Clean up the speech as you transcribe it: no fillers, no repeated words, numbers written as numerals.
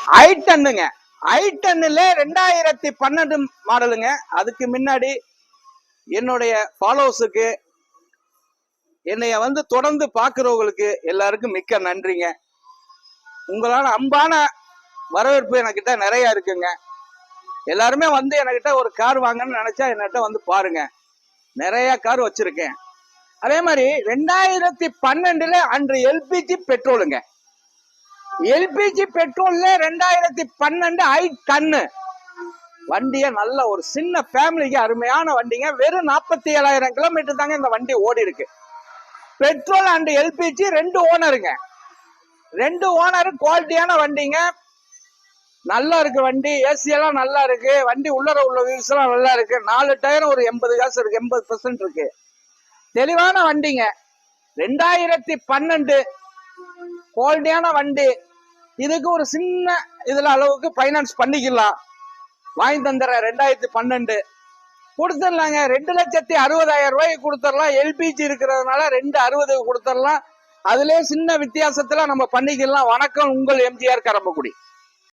i10ங்க. i10ல 2012 மாடலுங்க. அதுக்கு முன்னாடி என்னுடைய ஃபாலோவர்ஸுக்கு, என்னைய வந்து தொடர்ந்து பாக்குறவங்களுக்கு எல்லாருக்கும் மிக்க நன்றிங்க. உங்களால அன்பான வரவேற்பு என்கிட்ட நிறைய இருக்குங்க. எல்லாருமே வந்து என்கிட்ட ஒரு கார் வாங்கன்னு நினைச்சா என்கிட்ட வந்து பாருங்க, நிறைய கார் வச்சிருக்கேன். அதே மாதிரி 2012 அன்று எல்பிஜி பெட்ரோலுங்க. எல்பிஜி பெட்ரோல்ல 2012 i10 வண்டிய நல்ல ஒரு சின்ன ஃபேமிலிக்கு அருமையான வண்டிங்க. வெறும் 47,000 கிலோமீட்டர் தாங்க இந்த வண்டி ஓடி இருக்கு. Petrol and LPG 2 ஓனருங்க. 2 ஓனர், குவாலிட்டியான வண்டிங்க. நல்லா இருக்கு வண்டி. ஏசி எல்லாம் நல்லா இருக்கு. வண்டி உள்ளர உள்ள வியூஸ் எல்லாம் நல்லா இருக்கு. 4 டயரும் ஒரு 80 காசு இருக்கு, 80% இருக்கு. தெளிவான வண்டிங்க. 2012 குவாலிட்டியான வண்டி. இதுக்கு ஒரு சின்ன இதுல அளவுக்கு பைனான்ஸ் பண்ணிக்கலாம், வாங்கி தந்துற. 2012 கொடுத்துடலாங்க. 2,60,000 ரூபாய்க்கு கொடுத்துடலாம். எல்பிஜி இருக்கிறதுனால 2,60,000 கொடுத்துடலாம். அதுலயே சின்ன வித்தியாசத்துல நம்ம பண்ணிக்கலாம். வணக்கம், உங்கள் எம்ஜிஆர் கரம்பக்குடி.